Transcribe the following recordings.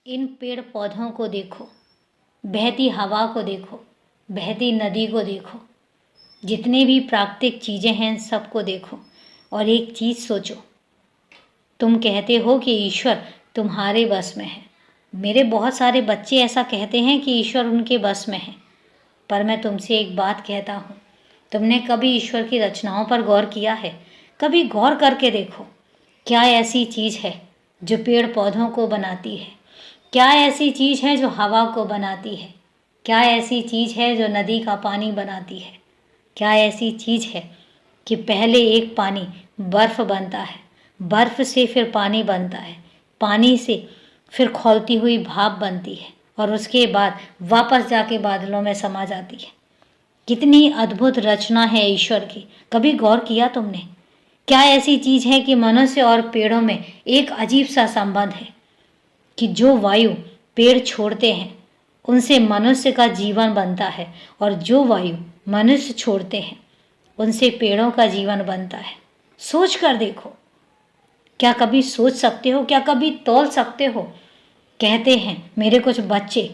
इन पेड़ पौधों को देखो, बहती हवा को देखो, बहती नदी को देखो, जितने भी प्राकृतिक चीज़ें हैं सबको देखो और एक चीज़ सोचो। तुम कहते हो कि ईश्वर तुम्हारे बस में है। मेरे बहुत सारे बच्चे ऐसा कहते हैं कि ईश्वर उनके बस में है, पर मैं तुमसे एक बात कहता हूँ, तुमने कभी ईश्वर की रचनाओं पर गौर किया है? कभी गौर करके देखो, क्या ऐसी चीज़ है जो पेड़ पौधों को बनाती है? क्या ऐसी चीज़ है जो हवा को बनाती है? क्या ऐसी चीज़ है जो नदी का पानी बनाती है? क्या ऐसी चीज़ है कि पहले एक पानी बर्फ़ बनता है, बर्फ़ से फिर पानी बनता है, पानी से फिर खौलती हुई भाप बनती है और उसके बाद वापस जाके बादलों में समा जाती है। कितनी अद्भुत रचना है ईश्वर की, कभी गौर किया तुमने? क्या ऐसी चीज़ है कि मनुष्य और पेड़ों में एक अजीब सा संबंध है कि जो वायु पेड़ छोड़ते हैं उनसे मनुष्य का जीवन बनता है और जो वायु मनुष्य छोड़ते हैं उनसे पेड़ों का जीवन बनता है। सोच कर देखो, क्या कभी सोच सकते हो? क्या कभी तौल सकते हो? कहते हैं मेरे कुछ बच्चे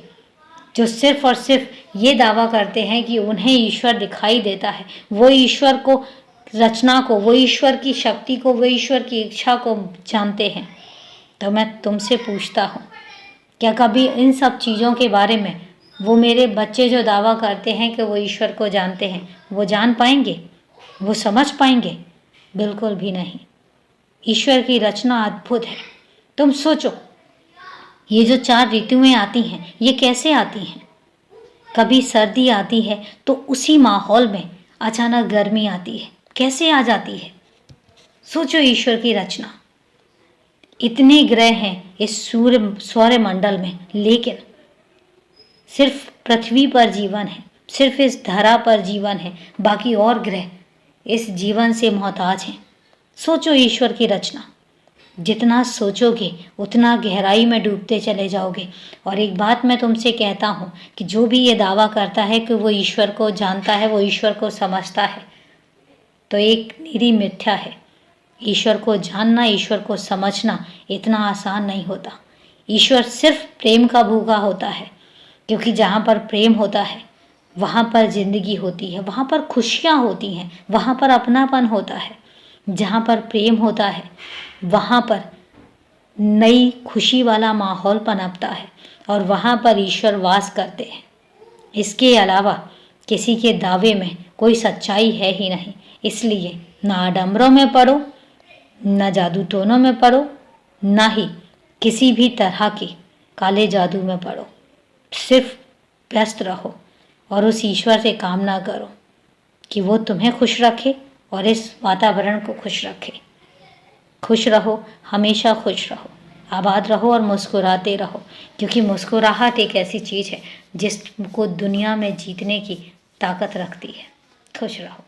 जो सिर्फ और सिर्फ ये दावा करते हैं कि उन्हें ईश्वर दिखाई देता है, वो ईश्वर को, रचना को, वो ईश्वर की शक्ति को, वो ईश्वर की इच्छा को जानते हैं। तो मैं तुमसे पूछता हूँ, क्या कभी इन सब चीज़ों के बारे में वो मेरे बच्चे जो दावा करते हैं कि वो ईश्वर को जानते हैं, वो जान पाएंगे? वो समझ पाएंगे? बिल्कुल भी नहीं। ईश्वर की रचना अद्भुत है। तुम सोचो, ये जो 4 ऋतुएं आती हैं, ये कैसे आती हैं? कभी सर्दी आती है तो उसी माहौल में अचानक गर्मी आती है, कैसे आ जाती है? सोचो ईश्वर की रचना। इतने ग्रह हैं इस सौरमंडल में, लेकिन सिर्फ पृथ्वी पर जीवन है, सिर्फ इस धरा पर जीवन है, बाकी और ग्रह इस जीवन से मोहताज हैं। सोचो ईश्वर की रचना। जितना सोचोगे उतना गहराई में डूबते चले जाओगे। और एक बात मैं तुमसे कहता हूँ कि जो भी ये दावा करता है कि वो ईश्वर को जानता है, वो ईश्वर को समझता है, तो एक निरी मिथ्या है। ईश्वर को जानना, ईश्वर को समझना इतना आसान नहीं होता। ईश्वर सिर्फ प्रेम का भूखा होता है, क्योंकि जहाँ पर प्रेम होता है वहाँ पर जिंदगी होती है, वहाँ पर खुशियाँ होती हैं, वहाँ पर अपनापन होता है। जहाँ पर प्रेम होता है वहाँ पर नई खुशी वाला माहौल पनपता है और वहाँ पर ईश्वर वास करते हैं। इसके अलावा किसी के दावे में कोई सच्चाई है ही नहीं। इसलिए ना आडंबरों में पड़ो, ना जादू टोनों में पड़ो, ना ही किसी भी तरह के काले जादू में पड़ो। सिर्फ व्यस्त रहो और उस ईश्वर से कामना करो कि वो तुम्हें खुश रखे और इस वातावरण को खुश रखे। खुश रहो, हमेशा खुश रहो, आबाद रहो और मुस्कुराते रहो, क्योंकि मुस्कुराहट एक ऐसी चीज़ है जिसको दुनिया में जीतने की ताकत रखती है। खुश रहो।